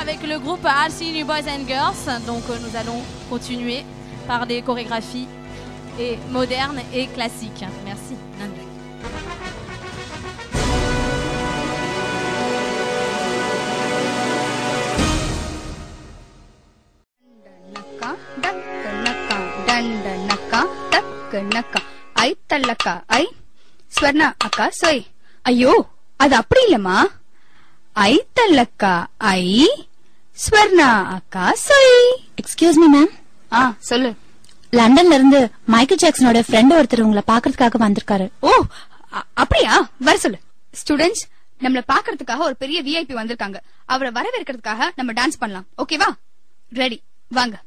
Avec le groupe RC New Boys and Girls, donc nous allons continuer par des chorégraphies et modernes et classiques. Merci. Nandri. ஐ தள்ளக்கா ஐ ஸ்வர்ணா அக்கா சொய். ஐயோ அது அப்படி இல்லம்மா. ஐ தள்ளக்கா ஐ ஸ்வர்ணா அக்கா சொய். Excuse me ma'am. சொல்லு. லண்டன்ல இருந்து மைக்கேல் ஜாக்சனோட ஃப்ரெண்ட் ஒருத்தர் உங்களை பாக்குறதுக்காக வந்திருக்காரு. ஓ அப்படியா? வர சொல்லு. ஸ்டூடெண்ட்ஸ், நம்மள பாக்குறதுக்காக ஒரு பெரிய விஐபி வந்திருக்காங்க. அவரை வரவேற்கிறதுக்காக நம்ம டான்ஸ் பண்ணலாம். ஓகேவா? ரெடி, வாங்க.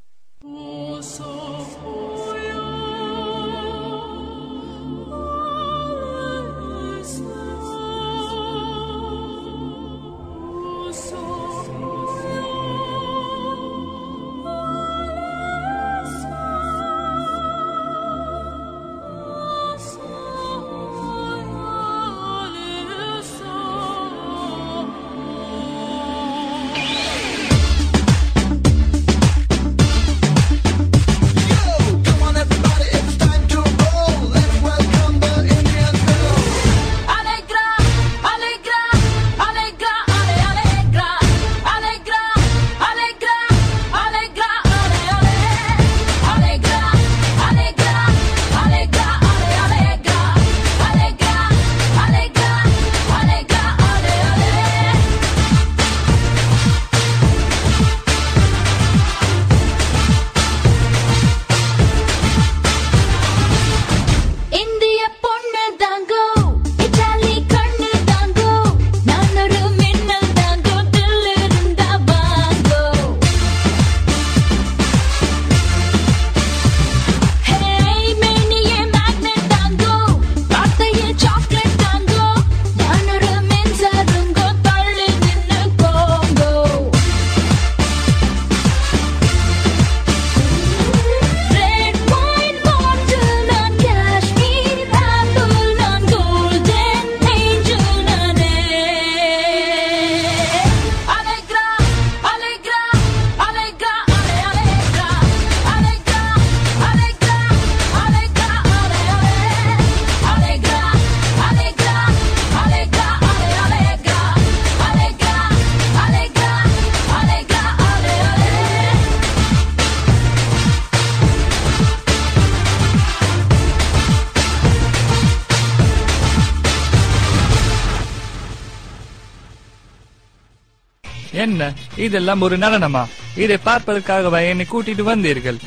என்ன இதெல்லாம் ஒரு நடனமா? இதை பார்ப்பதற்காகவா என்னை கூட்டிட்டு வந்தீர்கள்?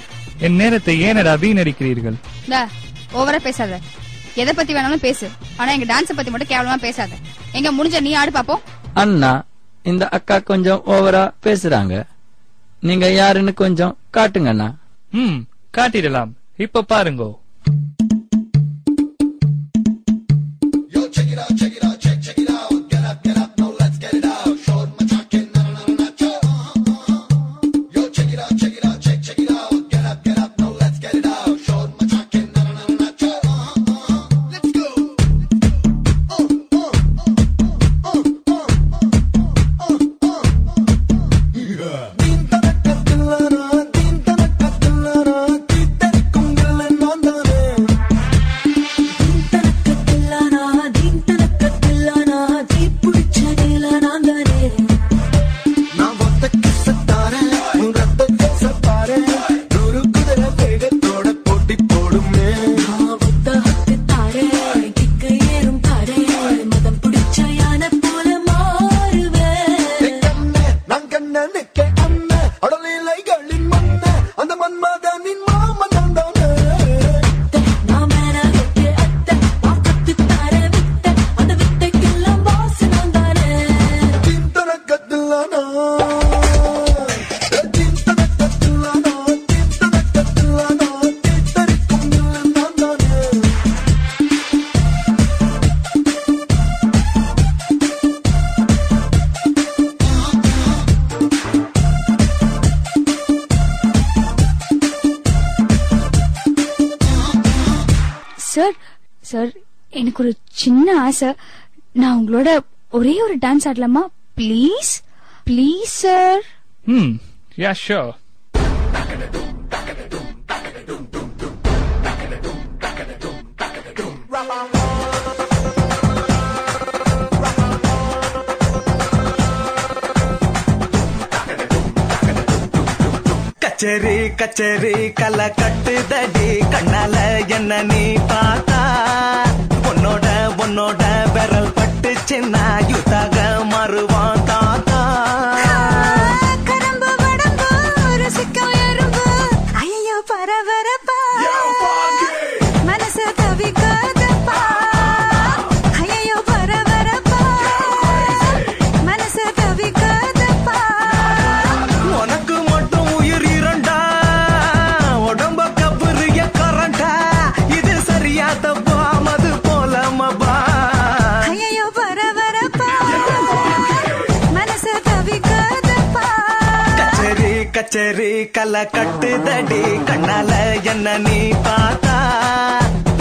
என் நேரத்தை ஏனடா வீணடிக்கிறீர்கள்? ஓவரா பேசாத. எதை பத்தி வேணாலும் பேசு, ஆனா எங்க டான்ஸ் பத்தி மட்டும் கேவலமா பேசாத. எங்க முடிஞ்ச நீ ஆடு பாப்போம். அண்ணா, இந்த அக்கா கொஞ்சம் ஓவரா பேசுறாங்க. நீங்க யாருன்னு கொஞ்சம் காட்டுங்க அண்ணா. காட்டிடலாம். இப்ப பாருங்க. சார், எனக்கு ஒரு சின்ன ஆசை. நான் உங்களோட ஒரே ஒரு டான்ஸ் ஆடலாமா? Please please sir. Yeah, sure. கச்சேரி கச்சேரி கல கட்டுதடி கண்ணால என்ன நீ பார்த்தா உன்னோட விரல் பட்டு சின்ன யுத்தாக மறுவான் தாத்தா கரம்பு வடம்பு ருசிக்கும் எறும்பு ஐயோ பரபரப்பா மனசு தவிக்காதப்பா ஐயோ பரபரப்பா மனசு தவிக்காதப்பா உனக்கு மட்டும் உயிர் இரண்டா உடம்ப கபுரிய கரண்டா இது சரியா தப்பா மது போலமபா ஐயோ பரபரப்பா மனசு தவிக்காதப்பா கச்சேரி கச்சேரி கல கட்டுதடி கண்ணால என்ன நீ பார்த்தா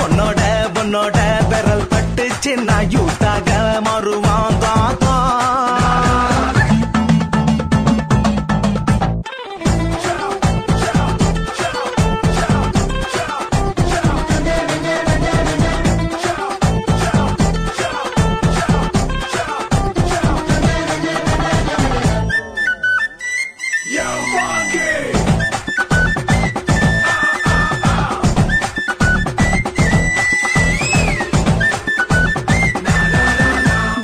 உன்னோட விரல் பட்டு சின்ன யூத்தாக மறுவான் தாத்தா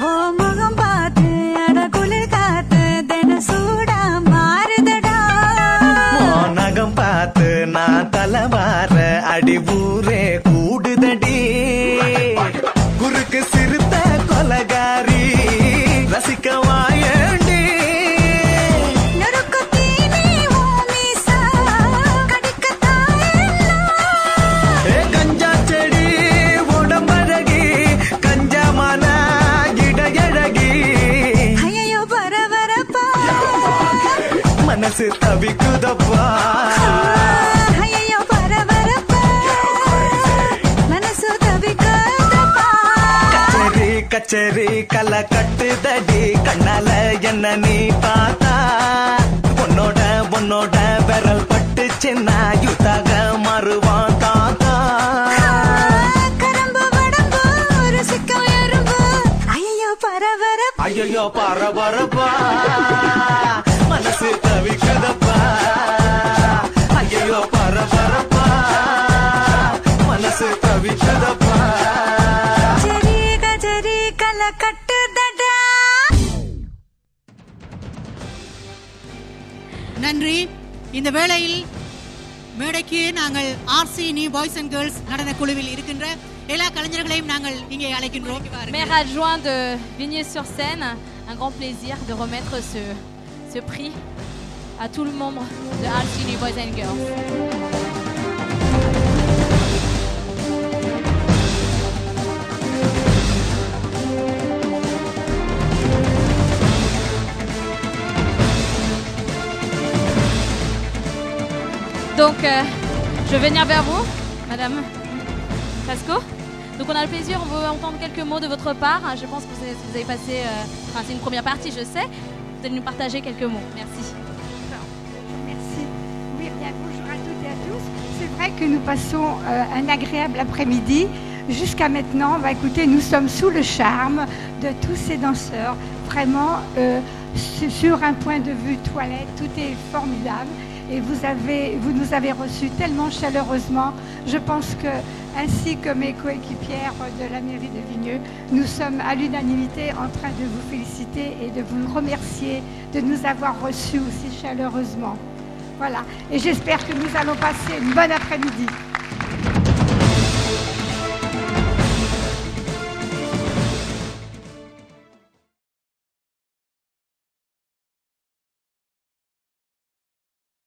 ஓ முகம் பார்த்து அட குளிர் காத்து தின சூடா மாறுதடா நகம் பார்த்து நான் தலைவார அடி ஊரே கூடுதடி குறுக்கு சிறுத்த கொலகாரி ரசிக்க வாயண்டி நறுக்கு தீனி ஓ மீசா கடிக்கத்தாயெல்லாம் கஞ்சா செடி உடம்பழகி கஞ்சமான இடையழகி ஐயோ பரபரப்பா மனசு தவிக்குதப்பா ஐயோ பரபரப்பா மனசு தவிக்காதப்பா கச்சேரி கச்சேரி கல கட்டுதடி கண்ணால என்ன நீ பார்த்தா உன்னோட விரல் பட்டு சின்ன யுத்தாக மறுவான் தாத்தா கரம்பு வடம்பு ருசிக்கும் எறும்பு ஐயோ பரபரப்பா ஐயோ பரபரப்பா மனசு தவிக்குதப்பா ஐயோ பரபரப்பா மனசு தவிக்குதப்பா கச்சேரி கச்சேரி கல கட்டுதடா நன்றி. இந்த வேளையில் மேடைக்கு நாங்கள் RC new boys and girls நடன குழுவில் இருக்கின்ற எல்லா கலைஞர்களையும் நாங்கள் இங்கே அழைக்கின்றோம். Maire adjoint de Vigny-sur-Seine, un grand plaisir de remettre ce prix à tout le membre de RC New Boys and Girls. Donc, je vais venir vers vous, Madame Pasco. Donc, on a le plaisir, on veut entendre quelques mots de votre part. Je pense que vous avez passé, c'est une première partie, je sais. Vous allez nous partager quelques mots. Merci. Merci. Oui, bien, bonjour à toutes et à tous. C'est vrai que nous passons un agréable après-midi. Jusqu'à maintenant, écoutez, nous sommes sous le charme de tous ces danseurs. Vraiment, sur un point de vue toilette, tout est formidable. Et vous nous avez reçus tellement chaleureusement. Je pense que, ainsi que mes coéquipières de la mairie de Vigneux, nous sommes à l'unanimité en train de vous féliciter et de vous remercier de nous avoir reçus aussi chaleureusement. Voilà. Et j'espère que nous allons passer une bonne après-midi.